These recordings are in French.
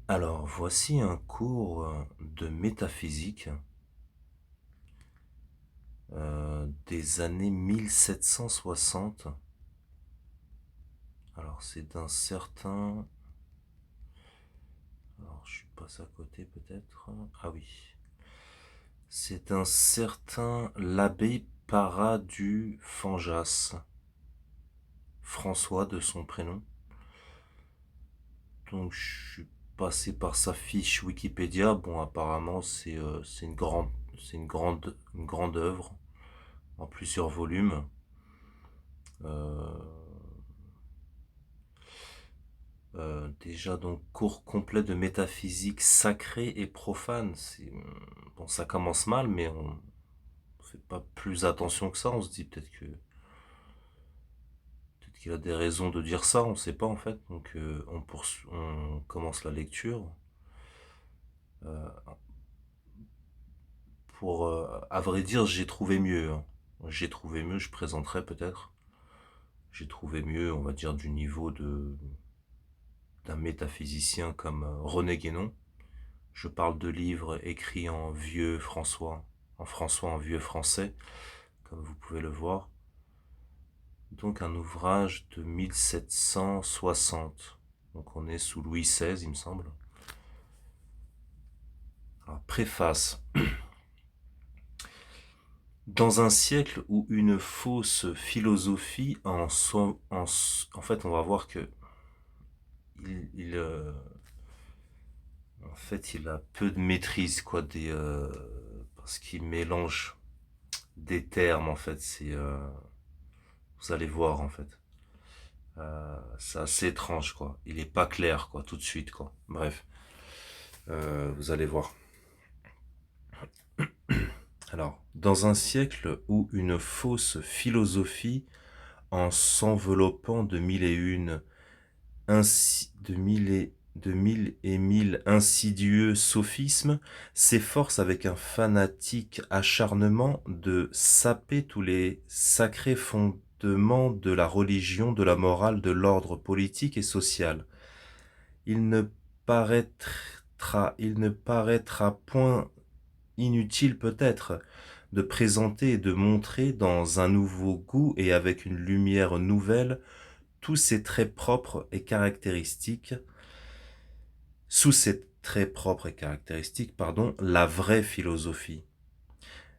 Alors, voici un cours de métaphysique des années 1760. Alors, c'est d'un certain... Alors, je suis passé à côté peut-être. Ah oui. C'est un certain l'abbé Para du Fanjas, François de son prénom. Donc, je suis passé par sa fiche Wikipédia. Bon, apparemment, c'est une grande œuvre en plusieurs volumes. Euh, déjà, donc, cours complet de métaphysique sacrée et profane. Bon, ça commence mal, mais on fait pas plus attention que ça. On se dit peut-être qu'il a des raisons de dire ça, on sait pas en fait. Donc, on commence la lecture. Euh, à vrai dire, j'ai trouvé mieux, hein. J'ai trouvé mieux, je présenterai peut-être. J'ai trouvé mieux, on va dire, du niveau d'un métaphysicien comme René Guénon. Je parle de livres écrits en vieux François, en vieux français, comme vous pouvez le voir. Donc un ouvrage de 1760. Donc on est sous Louis XVI, il me semble. Alors, préface. Dans un siècle où une fausse philosophie en fait, on va voir que il, il, euh, en fait, il a peu de maîtrise, quoi, parce qu'il mélange des termes, en fait. Vous allez voir, en fait. C'est assez étrange, quoi. Il est pas clair, quoi, tout de suite, quoi. Bref, vous allez voir. Alors, dans un siècle où une fausse philosophie, en s'enveloppant de mille et une, de mille et mille insidieux sophismes, s'efforce avec un fanatique acharnement de saper tous les sacrés fondements de la religion, de la morale, de l'ordre politique et social. Il ne il ne paraîtra point inutile peut-être de présenter et de montrer dans un nouveau goût et avec une lumière nouvelle tous ses traits propres et caractéristiques, sous ses traits propres et caractéristiques, pardon, la vraie philosophie,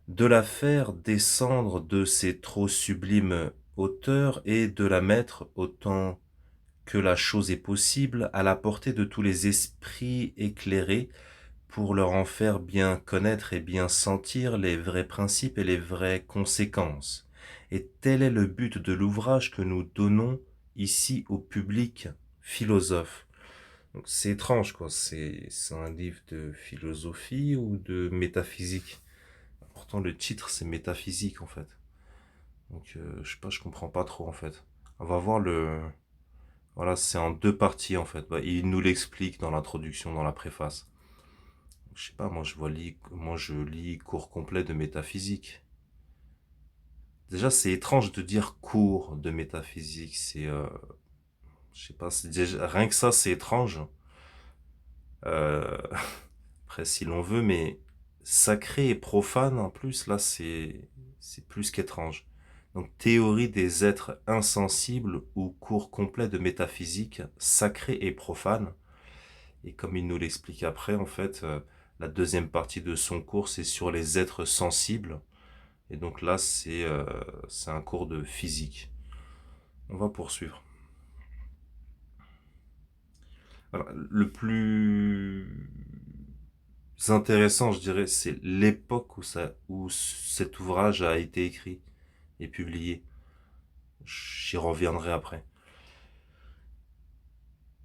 de la faire descendre de ses trop sublimes hauteurs et de la mettre autant que la chose est possible à la portée de tous les esprits éclairés pour leur en faire bien connaître et bien sentir les vrais principes et les vraies conséquences. Et tel est le but de l'ouvrage que nous donnons ici au public philosophe. Donc c'est étrange, quoi. C'est un livre de philosophie ou de métaphysique. Pourtant le titre c'est métaphysique en fait. Donc je sais pas, je comprends pas trop en fait. On va voir le... Voilà, c'est en deux parties en fait. Bah, il nous l'explique dans l'introduction, dans la préface. Je sais pas, moi je lis cours complet de métaphysique. Déjà, c'est étrange de dire cours de métaphysique. Je sais pas, rien que ça, c'est étrange. Euh, après, si l'on veut, mais sacré et profane en plus, là, c'est plus qu'étrange. Donc, théorie des êtres insensibles ou cours complet de métaphysique, sacré et profane. Et comme il nous l'explique après, en fait, la deuxième partie de son cours, c'est sur les êtres sensibles. Et donc là, c'est un cours de physique. On va poursuivre. Alors, le plus intéressant, je dirais, c'est l'époque où cet ouvrage a été écrit et publié. J'y reviendrai après.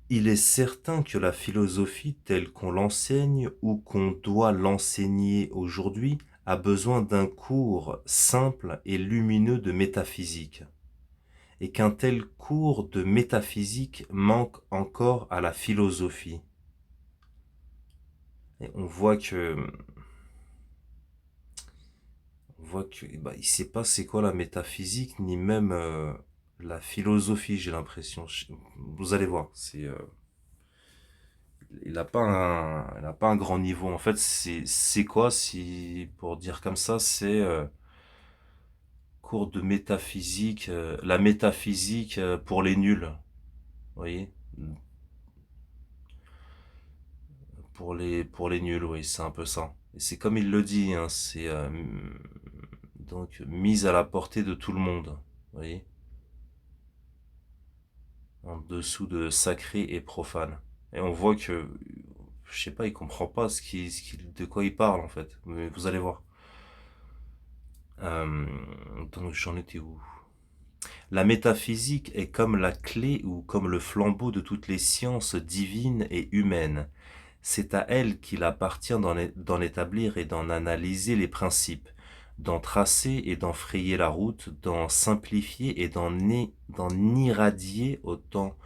Il est certain que la philosophie telle qu'on l'enseigne ou qu'on doit l'enseigner aujourd'hui a besoin d'un cours simple et lumineux de métaphysique, et qu'un tel cours de métaphysique manque encore à la philosophie. Et on voit que bah, il sait pas c'est quoi la métaphysique ni même la philosophie, j'ai l'impression. Vous allez voir, il a pas un grand niveau. En fait, c'est quoi, si, pour dire comme ça, c'est cours de métaphysique, la métaphysique pour les nuls, vous voyez? Pour les nuls, oui, c'est un peu ça. Et c'est comme il le dit, hein, c'est donc mise à la portée de tout le monde, vous voyez? En dessous de sacré et profane. Et on voit que, je sais pas, il comprend pas de quoi il parle en fait. Mais vous allez voir. Euh, donc j'en étais où? La métaphysique est comme la clé ou comme le flambeau de toutes les sciences divines et humaines. C'est à elle qu'il appartient d'en établir et d'en analyser les principes, d'en tracer et d'en frayer la route, d'en simplifier et d'en irradier autant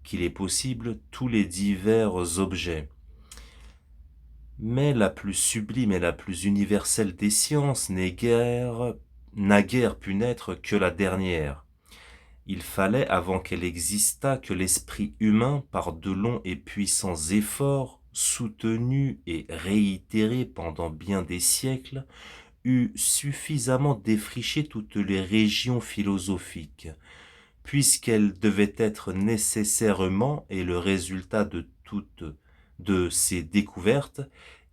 qu'il est possible tous les divers objets. Mais la plus sublime et la plus universelle des sciences n'a guère pu naître que la dernière. Il fallait, avant qu'elle existât, que l'esprit humain, par de longs et puissants efforts, soutenus et réitérés pendant bien des siècles, eût suffisamment défriché toutes les régions philosophiques, puisqu'elles devaient être nécessairement et le résultat de toutes de ces découvertes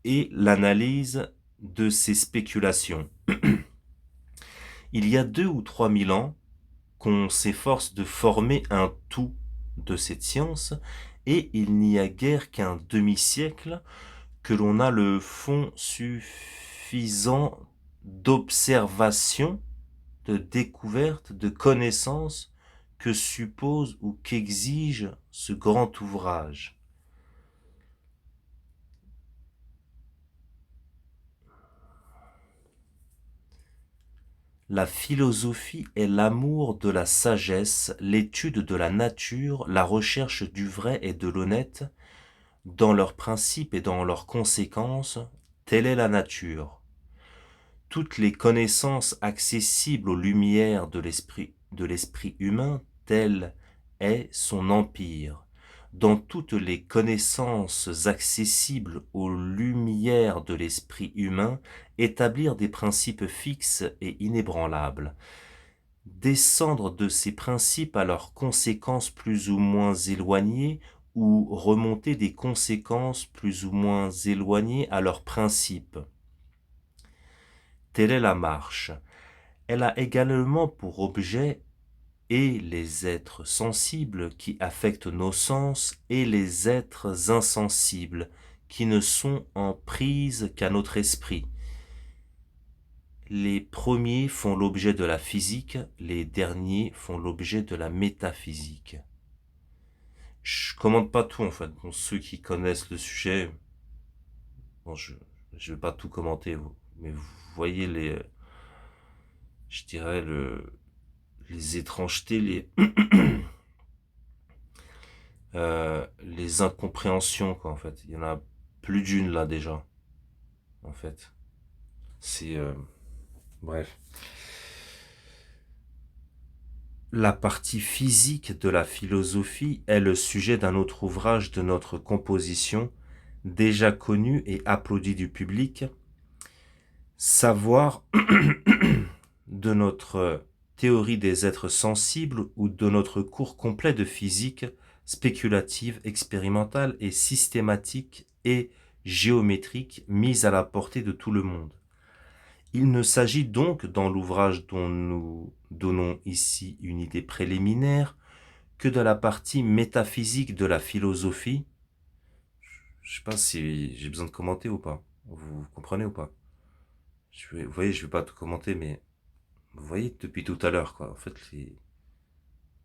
et l'analyse de ces spéculations. Il y a 2 ou 3 000 ans, qu'on s'efforce de former un tout de cette science, et il n'y a guère qu'un demi-siècle que l'on a le fond suffisant d'observation, de découverte, de connaissance que suppose ou qu'exige ce grand ouvrage. La philosophie est l'amour de la sagesse, l'étude de la nature, la recherche du vrai et de l'honnête, dans leurs principes et dans leurs conséquences, telle est la nature. Toutes les connaissances accessibles aux lumières de l'esprit humain, tel est son empire. Dans toutes les connaissances accessibles aux lumières de l'esprit humain, établir des principes fixes et inébranlables. Descendre de ces principes à leurs conséquences plus ou moins éloignées, ou remonter des conséquences plus ou moins éloignées à leurs principes. Telle est la marche. Elle a également pour objet et les êtres sensibles qui affectent nos sens et les êtres insensibles qui ne sont en prise qu'à notre esprit. Les premiers font l'objet de la physique, les derniers font l'objet de la métaphysique. Je commente pas tout en fait. Bon, ceux qui connaissent le sujet, bon, je vais pas tout commenter, mais vous voyez je dirais les étrangetés, les incompréhensions quoi en fait. Il y en a plus d'une là déjà, en fait. C'est bref. La partie physique de la philosophie est le sujet d'un autre ouvrage de notre composition, déjà connu et applaudi du public, savoir de notre théorie des êtres sensibles ou de notre cours complet de physique spéculative, expérimentale et systématique et géométrique mise à la portée de tout le monde. Il ne s'agit donc, dans l'ouvrage dont nous donnons ici une idée préliminaire, que de la partie métaphysique de la philosophie. Je sais pas si j'ai besoin de commenter ou pas. Vous comprenez ou pas? Vous voyez, je vais pas tout commenter, mais vous voyez depuis tout à l'heure, quoi. En fait,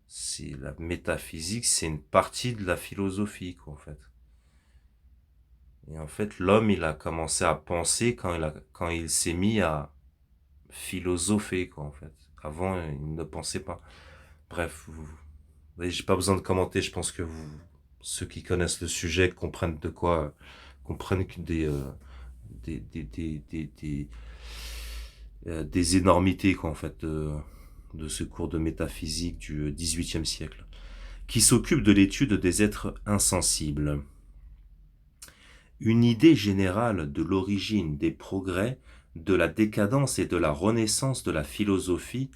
c'est la métaphysique, c'est une partie de la philosophie, quoi, en fait. Et en fait, l'homme, il a commencé à penser quand il s'est mis à philosopher, quoi, en fait. Avant, il ne pensait pas. Bref, vous voyez, j'ai pas besoin de commenter. Je pense que ceux qui connaissent le sujet comprennent de quoi, comprennent que des énormités, quoi, en fait, de ce cours de métaphysique du XVIIIe siècle, qui s'occupe de l'étude des êtres insensibles. Une idée générale de l'origine des progrès, de la décadence et de la renaissance de la philosophie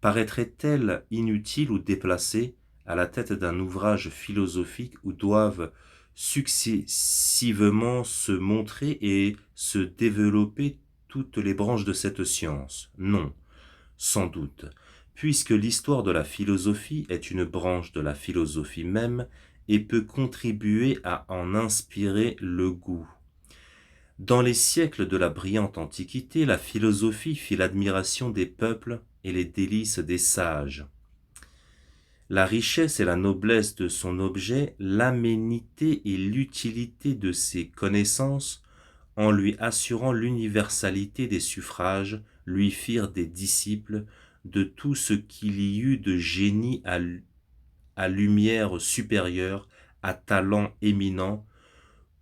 paraîtrait-elle inutile ou déplacée à la tête d'un ouvrage philosophique où doivent successivement se montrer et se développer toutes les branches de cette science? Non, sans doute, puisque l'histoire de la philosophie est une branche de la philosophie même et peut contribuer à en inspirer le goût. Dans les siècles de la brillante Antiquité, la philosophie fit l'admiration des peuples et les délices des sages. La richesse et la noblesse de son objet, l'aménité et l'utilité de ses connaissances, en lui assurant l'universalité des suffrages, lui firent des disciples de tout ce qu'il y eut de génie à lumière supérieure, à talent éminent,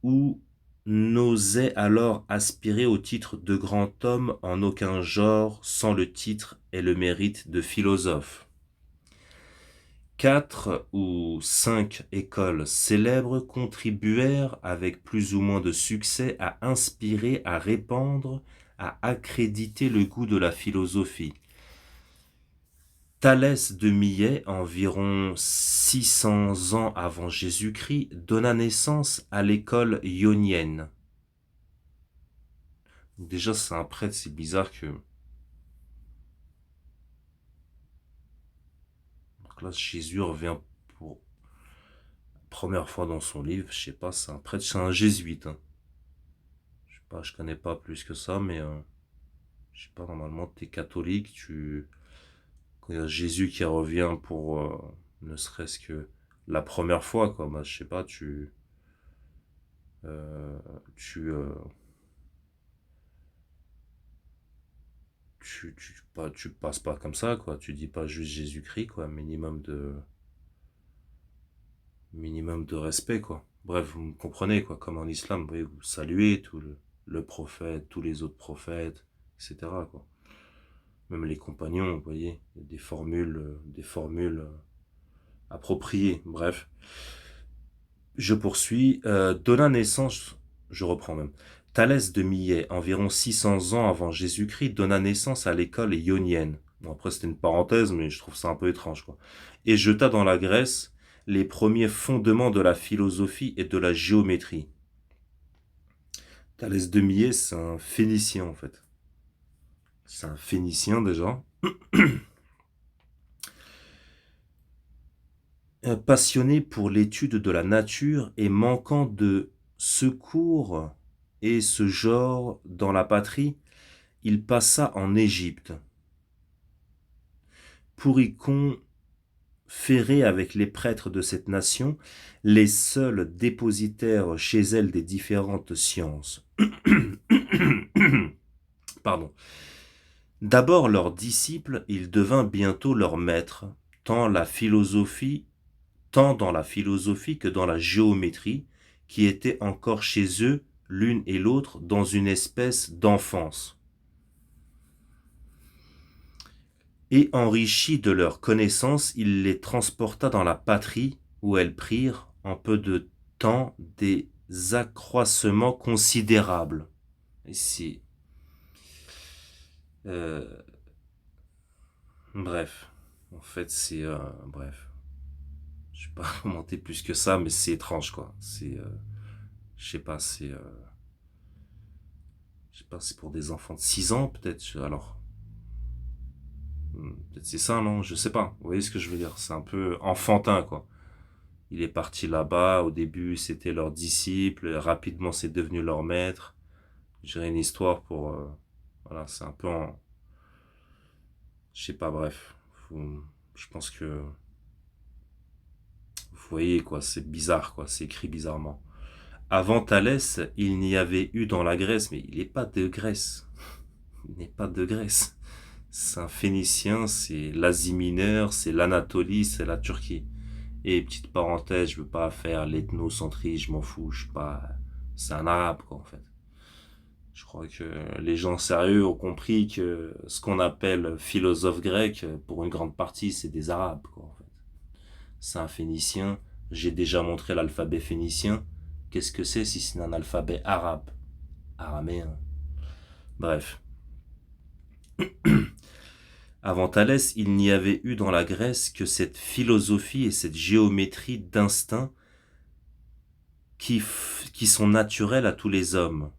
ou n'osait alors aspirer au titre de grand homme en aucun genre sans le titre et le mérite de philosophe. 4 ou 5 écoles célèbres contribuèrent avec plus ou moins de succès à inspirer, à répandre, à accréditer le goût de la philosophie. Thalès de Milet, environ 600 ans avant Jésus-Christ, donna naissance à l'école ionienne. Déjà, c'est un prêtre, c'est bizarre que... Donc là, Jésus revient pour la première fois dans son livre, je sais pas, c'est un prêtre, c'est un jésuite. Hein. Je sais pas, je connais pas plus que ça, mais je sais pas, normalement, t'es catholique, quand il y a Jésus qui revient pour ne serait-ce que la première fois, quoi, bah, je sais pas, euh, tu, euh, tu passes pas comme ça, quoi. Tu dis pas juste Jésus-Christ, quoi. Minimum de respect, quoi. Bref, vous me comprenez, quoi. Comme en islam, vous voyez, vous saluez le prophète, tous les autres prophètes, etc., quoi. Même les compagnons, vous voyez, il y a des formules appropriées. Bref, je poursuis. Donna naissance, je reprends même. Thalès de Milet, environ 600 ans avant Jésus-Christ, donna naissance à l'école ionienne. Bon, après, c'était une parenthèse, mais je trouve ça un peu étrange, quoi. Et jeta dans la Grèce les premiers fondements de la philosophie et de la géométrie. Thalès de Milet, c'est un Phénicien, en fait. C'est un Phénicien, déjà. Passionné pour l'étude de la nature et manquant de secours et ce genre dans la patrie, il passa en Égypte pour y conférer avec les prêtres de cette nation, les seuls dépositaires chez elle des différentes sciences. Pardon. D'abord leur disciple, il devint bientôt leur maître, tant dans la philosophie que dans la géométrie, qui était encore chez eux, l'une et l'autre, dans une espèce d'enfance. Et enrichis de leurs connaissances, il les transporta dans la patrie, où elles prirent, en peu de temps, des accroissements considérables. Ici. Bref. En fait, c'est... bref. Je vais pas commenter plus que ça, mais c'est étrange, quoi. C'est... je sais pas, c'est... je sais pas, c'est pour des enfants de 6 ans, peut-être. Alors... peut-être c'est ça, non? Je sais pas. Vous voyez ce que je veux dire? C'est un peu enfantin, quoi. Il est parti là-bas, au début c'était leur disciple, rapidement c'est devenu leur maître. J'ai une histoire pour... voilà, c'est un peu en... Je sais pas, bref. Je pense que... Vous voyez, quoi, c'est bizarre, quoi, c'est écrit bizarrement. Avant Thalès, il n'y avait eu dans la Grèce, mais il n'est pas de Grèce. Il n'est pas de Grèce. C'est un Phénicien, c'est l'Asie mineure, c'est l'Anatolie, c'est la Turquie. Et petite parenthèse, je veux pas faire l'ethnocentrisme, je m'en fous, je sais pas... C'est un arabe, quoi, en fait. Je crois que les gens sérieux ont compris que ce qu'on appelle philosophe grec, pour une grande partie, c'est des arabes, quoi, en fait. C'est un phénicien. J'ai déjà montré l'alphabet phénicien, Qu'est-ce que c'est si c'est un alphabet arabe, araméen? Bref. Avant Thalès, il n'y avait eu dans la Grèce que cette philosophie et cette géométrie d'instinct qui sont naturelles à tous les hommes.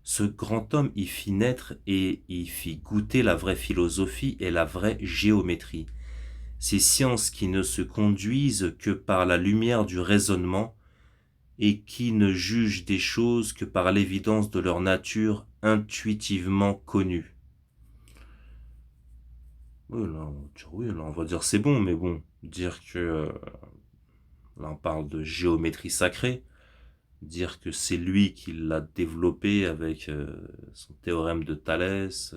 Ce grand homme y fit naître et y fit goûter la vraie philosophie et la vraie géométrie. Ces sciences qui ne se conduisent que par la lumière du raisonnement et qui ne jugent des choses que par l'évidence de leur nature intuitivement connue. Oui, là, on va dire c'est bon, mais bon, dire que là on parle de géométrie sacrée, dire que c'est lui qui l'a développé avec son théorème de Thalès.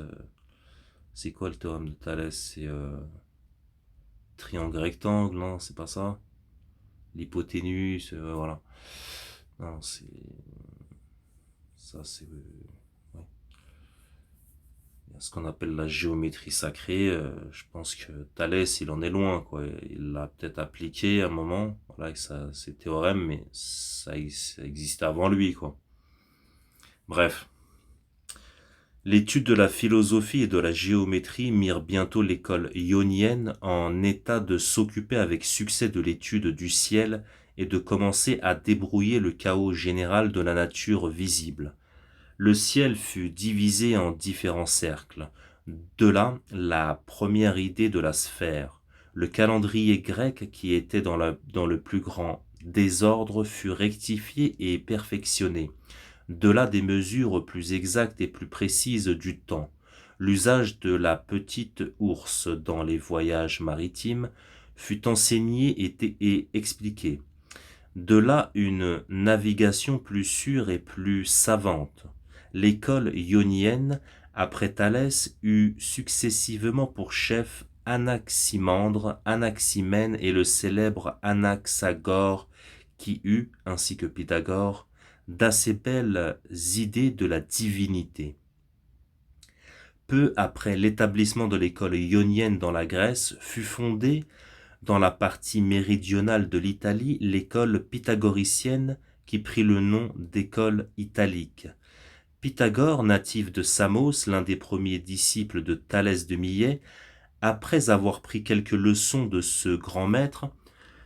C'est quoi le théorème de Thalès? C'est triangle rectangle, non, c'est pas ça. L'hypoténuse, voilà. Non, c'est ça, c'est ouais. Il y a ce qu'on appelle la géométrie sacrée. Je pense que Thalès, il en est loin, quoi. Il l'a peut-être appliqué à un moment, voilà, avec ses théorèmes, mais ça existait avant lui, quoi. Bref. L'étude de la philosophie et de la géométrie mirent bientôt l'école ionienne en état de s'occuper avec succès de l'étude du ciel et de commencer à débrouiller le chaos général de la nature visible. Le ciel fut divisé en différents cercles. De là, la première idée de la sphère. Le calendrier grec, qui était dans le plus grand désordre, fut rectifié et perfectionné. De là des mesures plus exactes et plus précises du temps. L'usage de la petite ourse dans les voyages maritimes fut enseigné et expliqué. De là une navigation plus sûre et plus savante. L'école ionienne, après Thalès, eut successivement pour chef Anaximandre, Anaximène et le célèbre Anaxagore, qui eut, ainsi que Pythagore, d'assez belles idées de la divinité. Peu après l'établissement de l'école ionienne dans la Grèce, fut fondée, dans la partie méridionale de l'Italie, l'école pythagoricienne qui prit le nom d'école italique. Pythagore, natif de Samos, l'un des premiers disciples de Thalès de Milet, après avoir pris quelques leçons de ce grand maître,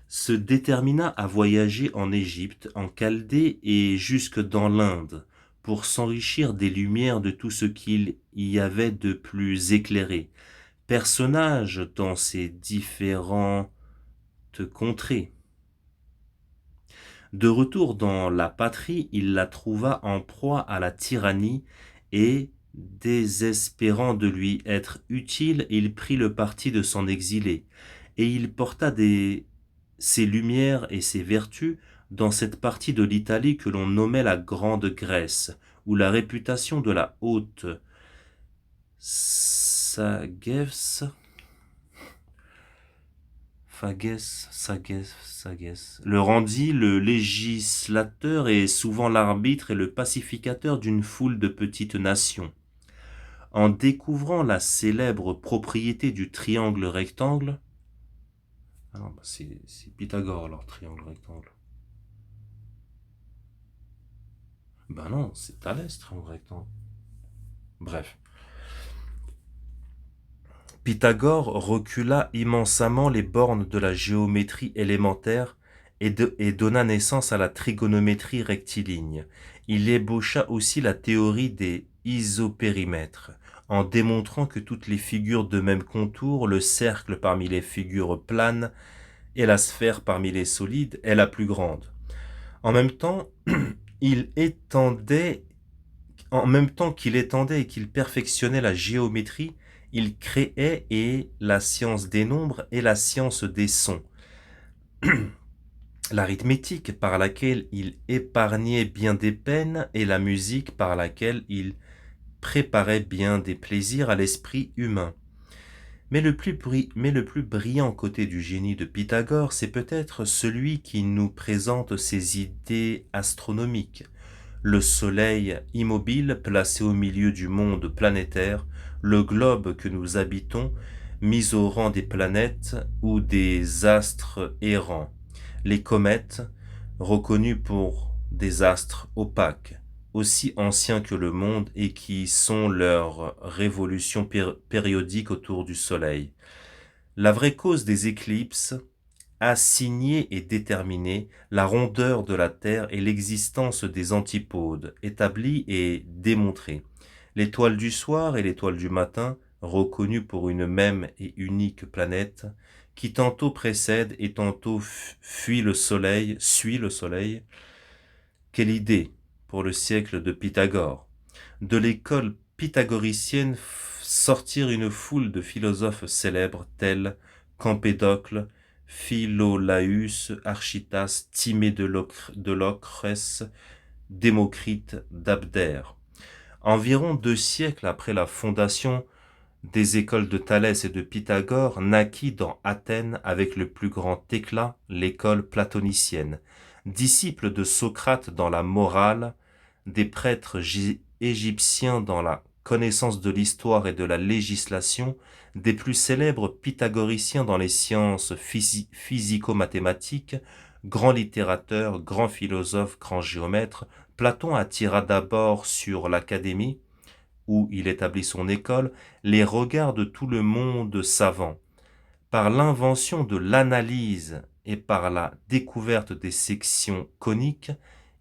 se détermina à voyager en Égypte, en Chaldée et jusque dans l'Inde, pour s'enrichir des lumières de tout ce qu'il y avait de plus éclairé. Personnage dans ces différentes contrées. De retour dans la patrie, il la trouva en proie à la tyrannie et, désespérant de lui être utile, il prit le parti de s'en exiler, et il porta ses lumières et ses vertus dans cette partie de l'Italie que l'on nommait la Grande Grèce, où la réputation de la haute sagesse le rendit le législateur et souvent l'arbitre et le pacificateur d'une foule de petites nations. En découvrant la célèbre propriété du triangle rectangle, ah non, c'est Pythagore alors, triangle rectangle. Ben non, c'est Thalès, triangle rectangle. Bref. Pythagore recula immensément les bornes de la géométrie élémentaire et donna naissance à la trigonométrie rectiligne. Il ébaucha aussi la théorie des isopérimètres, en démontrant que toutes les figures de même contour, le cercle parmi les figures planes et la sphère parmi les solides, est la plus grande. En même temps, qu'il étendait et qu'il perfectionnait la géométrie, il créait et la science des nombres et la science des sons. L'arithmétique par laquelle il épargnait bien des peines et la musique par laquelle il préparait bien des plaisirs à l'esprit humain. Mais le plus brillant côté du génie de Pythagore, c'est peut-être celui qui nous présente ses idées astronomiques. Le soleil immobile placé au milieu du monde planétaire, le globe que nous habitons, mis au rang des planètes ou des astres errants, les comètes, reconnus pour des astres opaques, aussi anciens que le monde et qui sont leurs révolutions périodiques autour du Soleil. La vraie cause des éclipses a signé et déterminé la rondeur de la Terre et l'existence des antipodes, établie et démontrée. L'étoile du soir et l'étoile du matin, reconnues pour une même et unique planète, qui tantôt précède et tantôt suit le Soleil. Quelle idée pour le siècle de Pythagore. De l'école pythagoricienne sortir une foule de philosophes célèbres tels qu'Empédocle, Philolaüs, Archytas, Timée de Locrès, Démocrite d'Abdère. Environ 2 siècles après la fondation des écoles de Thalès et de Pythagore, naquit dans Athènes avec le plus grand éclat l'école platonicienne. Disciple de Socrate dans la morale, des prêtres égyptiens dans la connaissance de l'histoire et de la législation, des plus célèbres pythagoriciens dans les sciences physico-mathématiques, grand littérateur, grand philosophe, grand géomètre, Platon attira d'abord sur l'académie, où il établit son école, les regards de tout le monde savant. Par l'invention de l'analyse et par la découverte des sections coniques,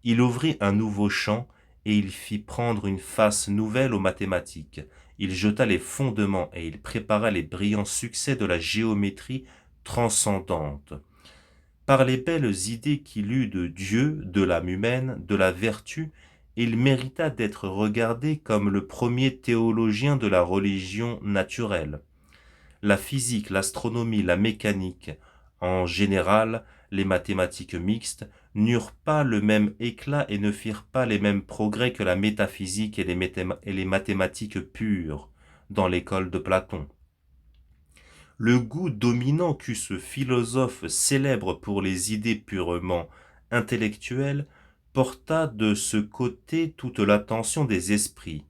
il ouvrit un nouveau champ et il fit prendre une face nouvelle aux mathématiques. Il jeta les fondements et il prépara les brillants succès de la géométrie transcendante. Par les belles idées qu'il eut de Dieu, de l'âme humaine, de la vertu, il mérita d'être regardé comme le premier théologien de la religion naturelle. La physique, l'astronomie, la mécanique, en général les mathématiques mixtes, n'eurent pas le même éclat et ne firent pas les mêmes progrès que la métaphysique et les mathématiques pures dans l'école de Platon. Le goût dominant qu'eut ce philosophe célèbre pour les idées purement intellectuelles porta de ce côté toute l'attention des esprits,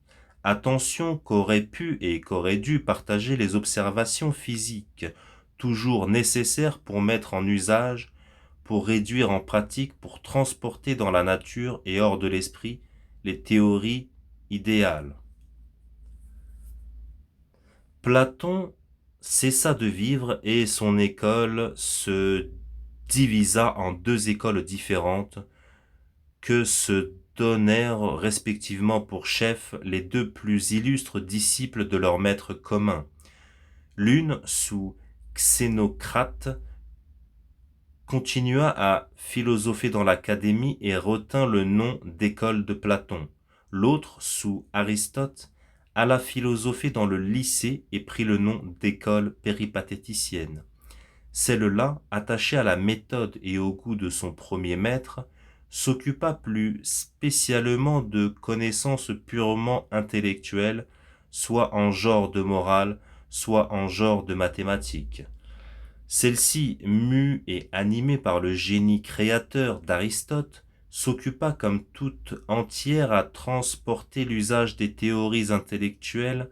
attention qu'auraient pu et qu'auraient dû partager les observations physiques, toujours nécessaires pour mettre en usage, pour réduire en pratique, pour transporter dans la nature et hors de l'esprit les théories idéales. Platon cessa de vivre et son école se divisa en 2 écoles différentes que se donnèrent respectivement pour chefs les 2 plus illustres disciples de leur maître commun. L'une, sous Xénocrate, continua à philosopher dans l'académie et retint le nom d'école de Platon. L'autre, sous Aristote, alla philosopher dans le lycée et prit le nom d'école péripatéticienne. Celle-là, attachée à la méthode et au goût de son premier maître, s'occupa plus spécialement de connaissances purement intellectuelles, soit en genre de morale, soit en genre de mathématiques. Celle-ci, mue et animée par le génie créateur d'Aristote, s'occupa comme toute entière à transporter l'usage des théories intellectuelles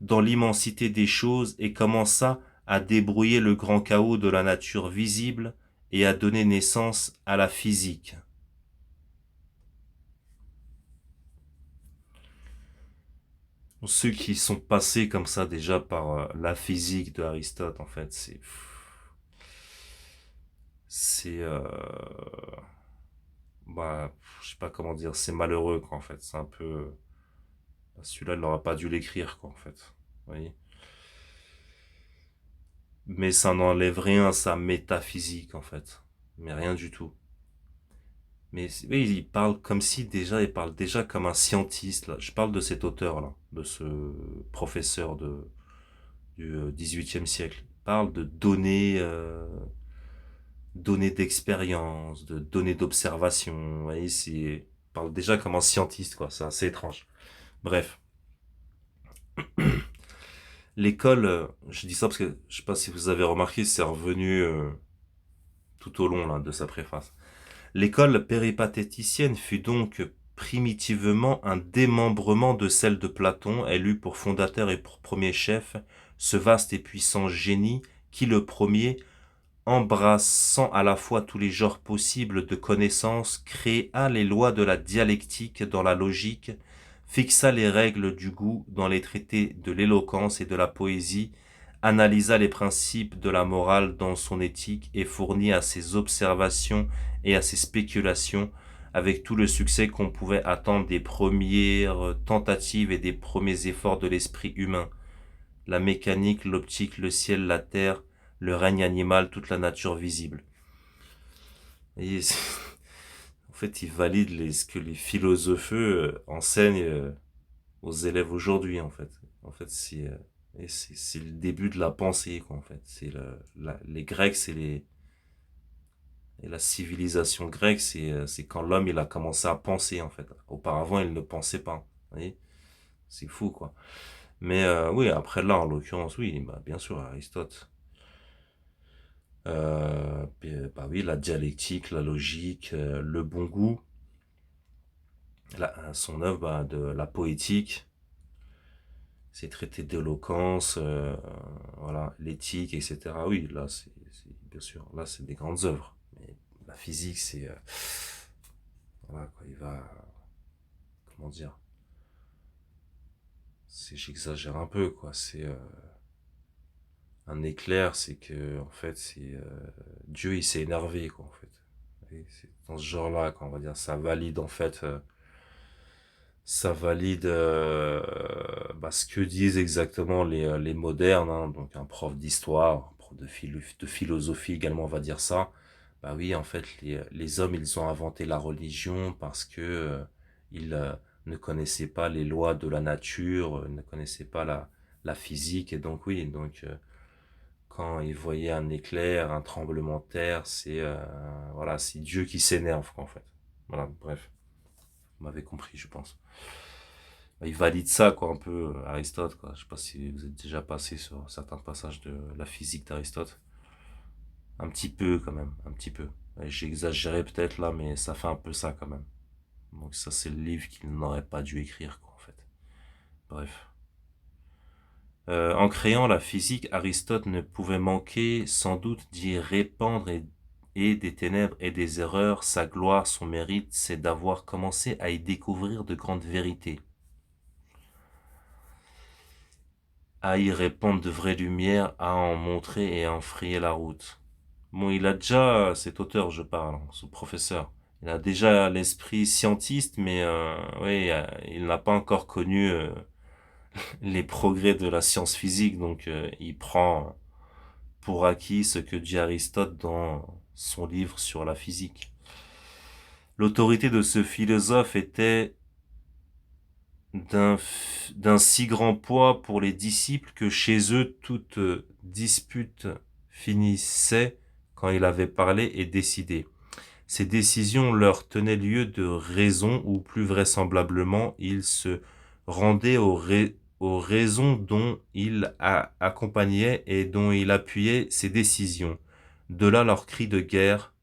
dans l'immensité des choses et commença à débrouiller le grand chaos de la nature visible et à donner naissance à la physique. Ceux qui sont passés comme ça déjà par la physique de Aristote, en fait, c'est je sais pas comment dire, c'est malheureux quoi en fait, c'est un peu, celui-là il n'aurait pas dû l'écrire quoi en fait, vous voyez. Mais ça n'enlève rien à sa métaphysique en fait, mais rien du tout. Mais oui, il parle comme si déjà, il parle déjà comme un scientiste là. Je parle de cet auteur là, de ce professeur du XVIIIe siècle. Il parle de données d'expérience, de données d'observation. Vous voyez, il parle déjà comme un scientiste quoi. C'est assez étrange. Bref. L'école, je dis ça parce que je sais pas si vous avez remarqué, c'est revenu tout au long là, de sa préface. L'école péripatéticienne fut donc primitivement un démembrement de celle de Platon. Elle eut pour fondateur et pour premier chef ce vaste et puissant génie qui, le premier, embrassant à la fois tous les genres possibles de connaissances, créa les lois de la dialectique dans la logique, fixa les règles du goût dans les traités de l'éloquence et de la poésie, analysa les principes de la morale dans son éthique et fournit à ses observations et à ses spéculations, avec tout le succès qu'on pouvait attendre des premières tentatives et des premiers efforts de l'esprit humain, la mécanique, l'optique, le ciel, la terre, le règne animal, toute la nature visible. Et en fait, il valide ce que les philosophes enseignent aux élèves aujourd'hui, en fait. En fait, c'est le début de la pensée, quoi, en fait. Les Grecs, et la civilisation grecque, c'est quand l'homme, il a commencé à penser, en fait. Auparavant, il ne pensait pas. Vous voyez, c'est fou, quoi. Mais oui, après là, en l'occurrence, oui, bah, bien sûr, Aristote. Bah oui, la dialectique, la logique, le bon goût, son œuvre bah, de la poétique, ses traités d'éloquence, voilà, l'éthique, etc. Oui, là, bien sûr, là, c'est des grandes œuvres. Mais la physique, voilà, quoi, il va, comment dire, j'exagère un peu, quoi, un éclair, c'est que, en fait, Dieu, il s'est énervé, quoi, en fait. Et c'est dans ce genre-là, quoi, on va dire, ça valide, en fait, bah, ce que disent exactement les modernes, hein, donc un prof d'histoire, un prof de philosophie également, on va dire ça. Bah oui, en fait, les hommes, ils ont inventé la religion parce que ils ne connaissaient pas les lois de la nature, ne connaissaient pas la physique, et donc oui, donc quand ils voyaient un éclair, un tremblement de terre, voilà, c'est Dieu qui s'énerve, quoi, en fait. Voilà, bref, vous m'avez compris, je pense. Il valide ça, quoi, un peu, Aristote, quoi. Je sais pas si vous êtes déjà passé sur certains passages de la physique d'Aristote. Un petit peu, quand même, un petit peu. J'ai exagéré peut-être là, mais ça fait un peu ça, quand même. Donc ça, c'est le livre qu'il n'aurait pas dû écrire, quoi, en fait. Bref. En créant la physique, Aristote ne pouvait manquer, sans doute, d'y répandre et des ténèbres et des erreurs. Sa gloire, son mérite, c'est d'avoir commencé à y découvrir de grandes vérités, à y répandre de vraies lumières, à en montrer et à en frayer la route. Bon, il a déjà, cet auteur, je parle, hein, ce professeur, il a déjà l'esprit scientiste, mais oui, il n'a pas encore connu les progrès de la science physique, donc il prend pour acquis ce que dit Aristote dans son livre sur la physique. L'autorité de ce philosophe était d'un si grand poids pour les disciples que chez eux toute dispute finissait quand il avait parlé et décidé. Ces décisions leur tenaient lieu de raison, ou plus vraisemblablement, ils se rendaient aux raisons dont il accompagnait et dont il appuyait ses décisions. De là leur cri de guerre,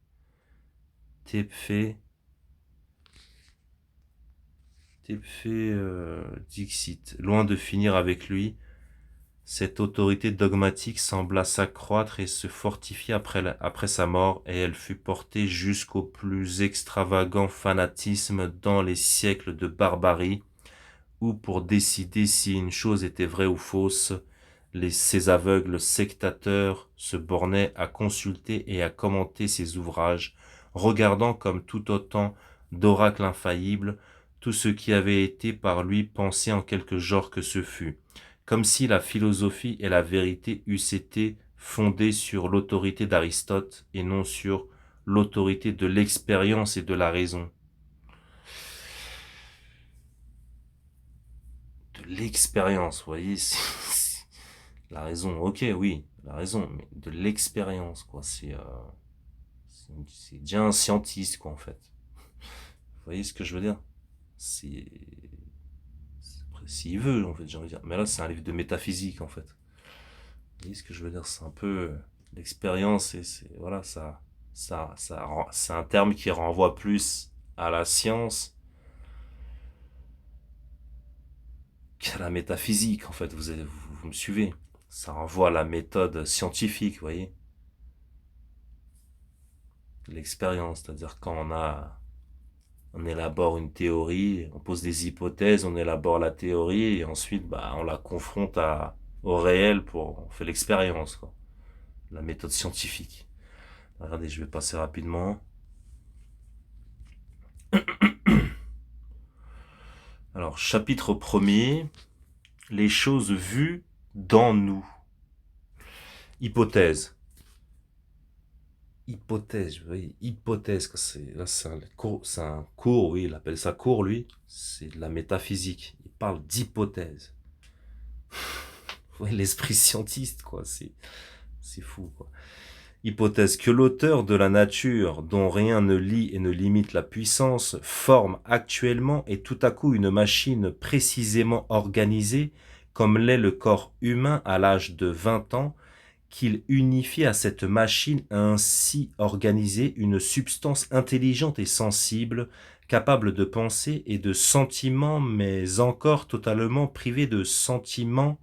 Tephe, Tephe Dixit. Loin de finir avec lui, cette autorité dogmatique sembla s'accroître et se fortifier après sa mort, et elle fut portée jusqu'au plus extravagant fanatisme dans les siècles de barbarie, où pour décider si une chose était vraie ou fausse, ces aveugles sectateurs se bornaient à consulter et à commenter ses ouvrages, regardant comme tout autant d'oracles infaillibles tout ce qui avait été par lui pensé en quelque genre que ce fût, comme si la philosophie et la vérité eussent été fondées sur l'autorité d'Aristote et non sur l'autorité de l'expérience et de la raison. De l'expérience, vous voyez, la raison, ok, oui, la raison, mais de l'expérience, quoi, c'est déjà un scientiste, quoi, en fait. Vous voyez ce que je veux dire? C'est, après, s'il veut, en fait, j'ai envie de dire. Mais là, c'est un livre de métaphysique, en fait. Vous voyez ce que je veux dire? C'est un peu l'expérience, et voilà, c'est un terme qui renvoie plus à la science qu'à la métaphysique, en fait. Vous me suivez? Ça renvoie à la méthode scientifique, vous voyez? l'expérience, c'est-à-dire quand on élabore une théorie, on pose des hypothèses, on élabore la théorie et ensuite on la confronte au réel on fait l'expérience, quoi. La méthode scientifique. Regardez, je vais passer rapidement. Alors, chapitre premier, les choses vues dans nous. Hypothèse. Hypothèse, oui, hypothèse, là c'est un cours, oui, il appelle ça cours, lui, c'est de la métaphysique. Il parle d'hypothèse. Ouais, l'esprit scientiste, quoi, c'est fou, quoi. Hypothèse que l'auteur de la nature, dont rien ne lie et ne limite la puissance, forme actuellement et tout à coup une machine précisément organisée, comme l'est le corps humain à l'âge de 20 ans, qu'il unifie à cette machine ainsi organisée une substance intelligente et sensible, capable de pensée et de sentiments, mais encore totalement privée de sentiments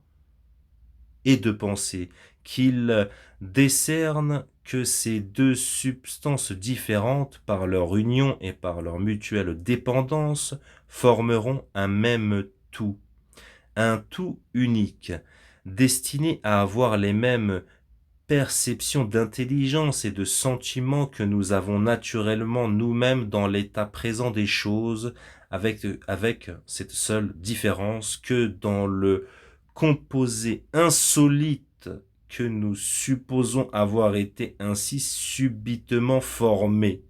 et de pensée, qu'il décerne que ces deux substances différentes, par leur union et par leur mutuelle dépendance, formeront un même tout, un tout unique, destiné à avoir les mêmes perceptions d'intelligence et de sentiments que nous avons naturellement nous-mêmes dans l'état présent des choses, avec cette seule différence que dans le composé insolite que nous supposons avoir été ainsi subitement formé.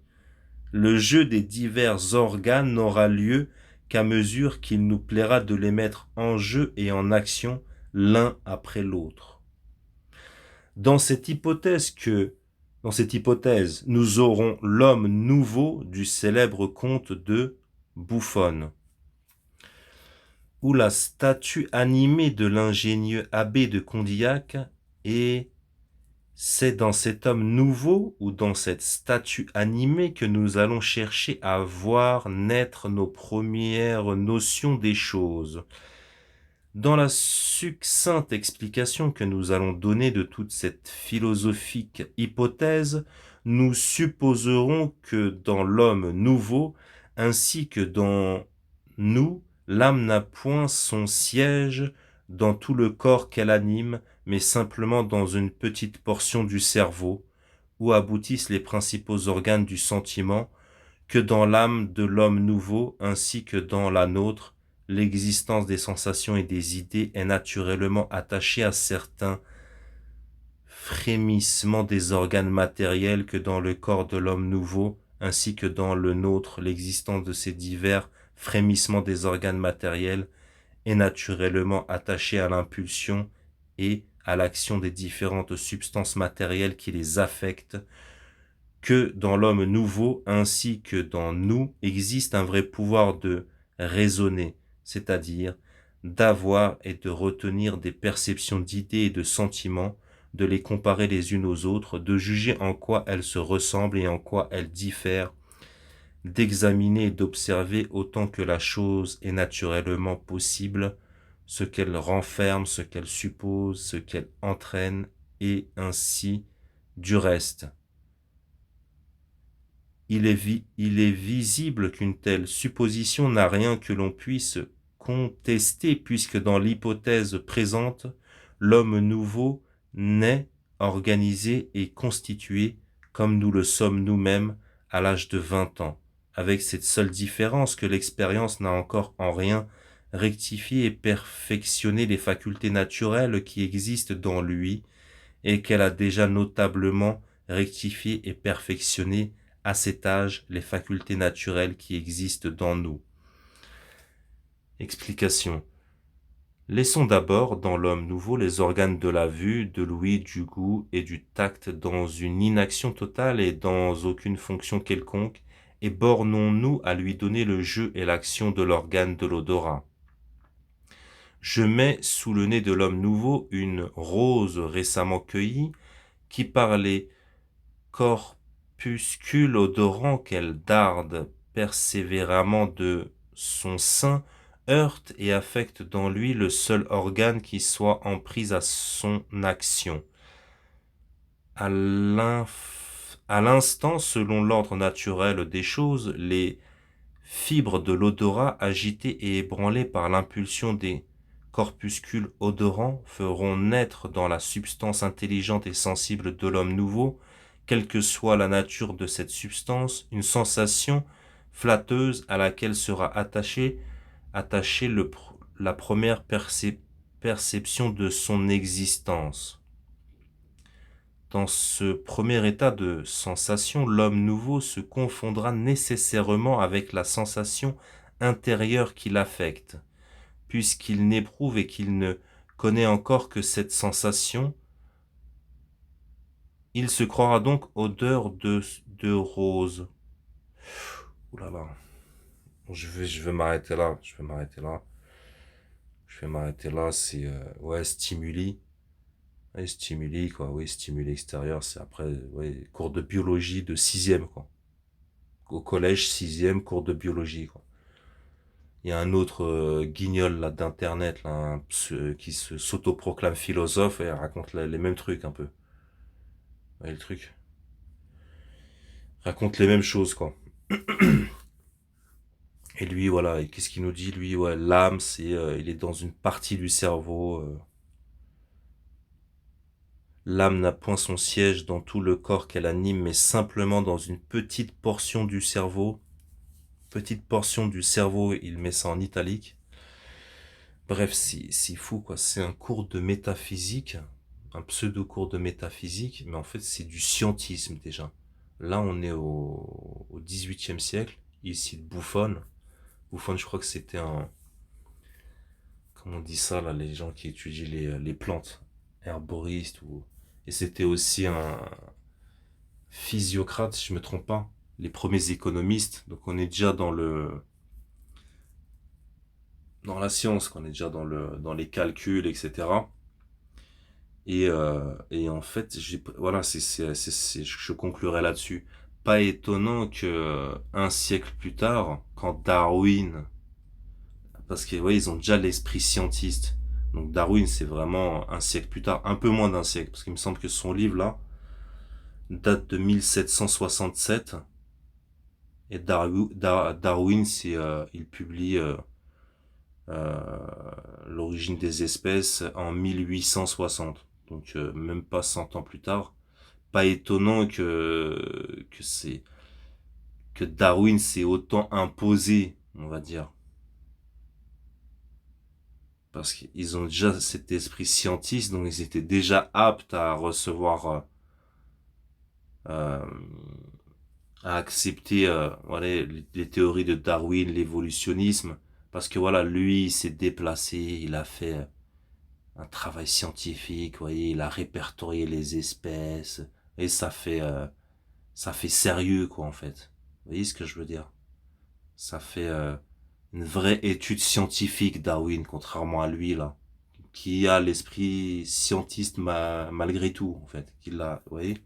Le jeu des divers organes n'aura lieu qu'à mesure qu'il nous plaira de les mettre en jeu et en action l'un après l'autre. Dans cette hypothèse, nous aurons l'homme nouveau du célèbre conte de Buffon, ou la statue animée de l'ingénieux abbé de Condillac, et c'est dans cet homme nouveau ou dans cette statue animée que nous allons chercher à voir naître nos premières notions des choses. Dans la succincte explication que nous allons donner de toute cette philosophique hypothèse, nous supposerons que dans l'homme nouveau, ainsi que dans nous, l'âme n'a point son siège dans tout le corps qu'elle anime, mais simplement dans une petite portion du cerveau, où aboutissent les principaux organes du sentiment, que dans l'âme de l'homme nouveau, ainsi que dans la nôtre, l'existence des sensations et des idées est naturellement attachée à certains frémissements des organes matériels, que dans le corps de l'homme nouveau, ainsi que dans le nôtre, l'existence de ces divers frémissements des organes matériels est naturellement attachée à l'impulsion et à l'action des différentes substances matérielles qui les affectent, que dans l'homme nouveau ainsi que dans nous existe un vrai pouvoir de raisonner, c'est-à-dire d'avoir et de retenir des perceptions d'idées et de sentiments, de les comparer les unes aux autres, de juger en quoi elles se ressemblent et en quoi elles diffèrent, d'examiner et d'observer autant que la chose est naturellement possible, ce qu'elle renferme, ce qu'elle suppose, ce qu'elle entraîne, et ainsi du reste. Il est visible qu'une telle supposition n'a rien que l'on puisse contester, puisque dans l'hypothèse présente, l'homme nouveau naît, organisé et constitué comme nous le sommes nous-mêmes à l'âge de 20 ans, avec cette seule différence que l'expérience n'a encore en rien rectifié et perfectionné les facultés naturelles qui existent dans lui, et qu'elle a déjà notablement rectifié et perfectionné à cet âge les facultés naturelles qui existent dans nous. Explication. Laissons d'abord dans l'homme nouveau les organes de la vue, de l'ouïe, du goût et du tact dans une inaction totale et dans aucune fonction quelconque, et bornons-nous à lui donner le jeu et l'action de l'organe de l'odorat. Je mets sous le nez de l'homme nouveau une rose récemment cueillie, qui par les corpuscules odorants qu'elle darde persévéramment de son sein, heurte et affecte dans lui le seul organe qui soit en prise à son action. À l'instant, selon l'ordre naturel des choses, les fibres de l'odorat agitées et ébranlées par l'impulsion des corpuscules odorants feront naître dans la substance intelligente et sensible de l'homme nouveau, quelle que soit la nature de cette substance, une sensation flatteuse à laquelle sera attachée la première perception de son existence. Dans ce premier état de sensation, l'homme nouveau se confondra nécessairement avec la sensation intérieure qui l'affecte, puisqu'il n'éprouve et qu'il ne connaît encore que cette sensation. Il se croira donc odeur de rose. Ouh là là. Je vais m'arrêter là. C'est ouais, stimuli. Ouais, stimuli, quoi. Oui, stimuli extérieur. C'est après, ouais, cours de biologie de sixième, quoi. Au collège, sixième, cours de biologie, quoi. Il y a un autre guignol là d'internet là, qui s'autoproclame philosophe et raconte les mêmes trucs un peu. Ouais, le truc raconte les mêmes choses, quoi. Et lui, voilà, et qu'est-ce qu'il nous dit? Lui, ouais, l'âme, il est dans une partie du cerveau. L'âme n'a point son siège dans tout le corps qu'elle anime, mais simplement dans une petite portion du cerveau. Petite portion du cerveau, il met ça en italique. Bref, c'est fou, quoi. C'est un cours de métaphysique, un pseudo-cours de métaphysique, mais en fait, c'est du scientisme, déjà. Là, on est au 18e siècle. Il cite Buffon. Buffon, je crois que c'était un... Comment on dit ça, là, les gens qui étudient les plantes, herboristes, ou... Et c'était aussi un physiocrate, si je me trompe pas. Les premiers économistes. Donc, on est déjà dans la science, qu'on est déjà dans les calculs, etc. Et en fait, voilà, je conclurai là-dessus. Pas étonnant que un siècle plus tard, quand Darwin, parce que ouais, ils ont déjà l'esprit scientiste. Donc Darwin, c'est vraiment un siècle plus tard, un peu moins d'un siècle, parce qu'il me semble que son livre là date de 1767. Et Darwin, il publie l'origine des espèces en 1860. Donc même pas 100 ans plus tard. Pas étonnant que Darwin s'est autant imposé, on va dire, parce qu'ils ont déjà cet esprit scientiste, donc ils étaient déjà aptes à recevoir, euh, à accepter, voilà, les théories de Darwin, l'évolutionnisme, parce que voilà, lui, il s'est déplacé, il a fait un travail scientifique, vous voyez, il a répertorié les espèces, et ça fait sérieux, quoi, en fait. Vous voyez ce que je veux dire? Ça fait une vraie étude scientifique, Darwin, contrairement à lui, là, qui a l'esprit scientiste malgré tout, en fait, qu'il a, vous voyez.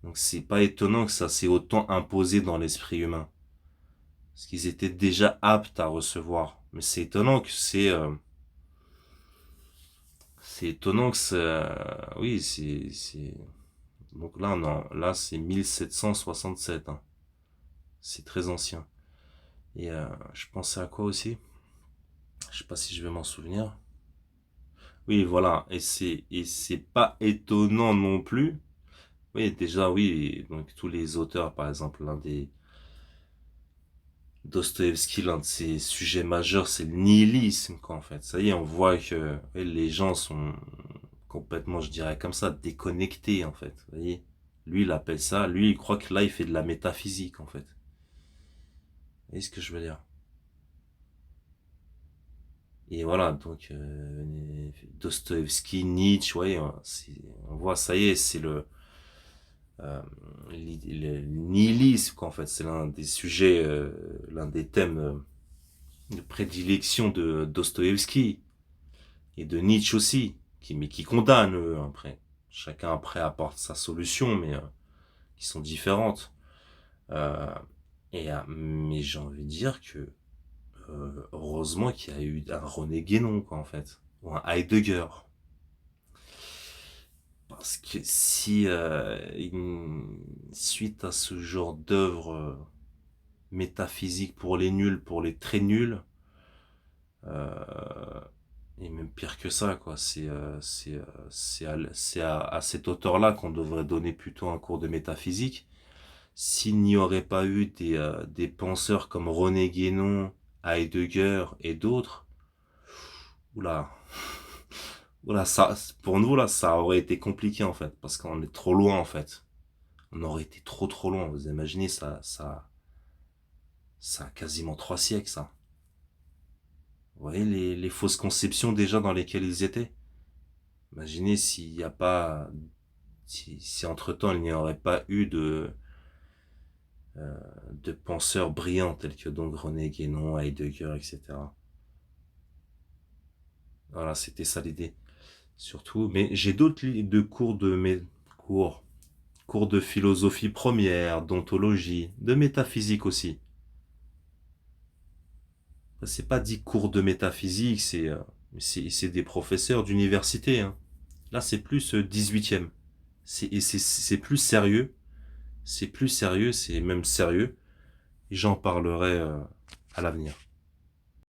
Donc c'est pas étonnant que ça s'est autant imposé dans l'esprit humain, parce qu'ils étaient déjà aptes à recevoir. Mais c'est étonnant que ça, oui, donc là, non, là c'est 1767, hein. C'est très ancien. Et je pensais à quoi aussi? Je sais pas si je vais m'en souvenir. Oui, voilà, et c'est pas étonnant non plus. Oui, déjà oui, donc tous les auteurs, par exemple, l'un des Dostoïevski, l'un de ses sujets majeurs, c'est le nihilisme, quoi, en fait. Ça y est, on voit que oui, les gens sont complètement, je dirais comme ça, déconnectés, en fait. Vous voyez, lui, il appelle ça, lui, il croit que là, il fait de la métaphysique, en fait. Vous voyez ce que je veux dire? Et voilà, donc Dostoïevski, Nietzsche, ouais, on voit, ça y est, c'est le nihilisme, quoi, en fait. C'est l'un des sujets, l'un des thèmes de prédilection de Dostoïevski et de Nietzsche aussi, mais qui condamne, eux, après. Chacun après apporte sa solution, mais qui sont différentes. Euh, mais j'ai envie de dire que heureusement qu'il y a eu un René Guénon, quoi, en fait, ou un Heidegger. Parce que si, suite à ce genre d'œuvre métaphysique pour les nuls, pour les très nuls, euh, et même pire que ça, quoi, c'est à cet auteur-là qu'on devrait donner plutôt un cours de métaphysique. S'il n'y aurait pas eu des penseurs comme René Guénon, Heidegger et d'autres, oula, oula, ça, pour nous, là, ça aurait été compliqué, en fait, parce qu'on est trop loin, en fait. On aurait été trop loin. Vous imaginez, ça a quasiment 3 siècles, ça. Vous voyez les fausses conceptions déjà dans lesquelles ils étaient. Imaginez s'il n'y a pas, si entre-temps il n'y aurait pas eu de penseurs brillants tels que donc René Guénon, Heidegger, etc. Voilà, c'était ça l'idée. Surtout, mais j'ai d'autres de cours de mes cours, cours de philosophie première, d'ontologie, de métaphysique aussi. C'est pas dit cours de métaphysique, c'est des professeurs d'université, hein. Là, c'est plus 18e. C'est plus sérieux. C'est plus sérieux, c'est même sérieux. Et j'en parlerai à l'avenir.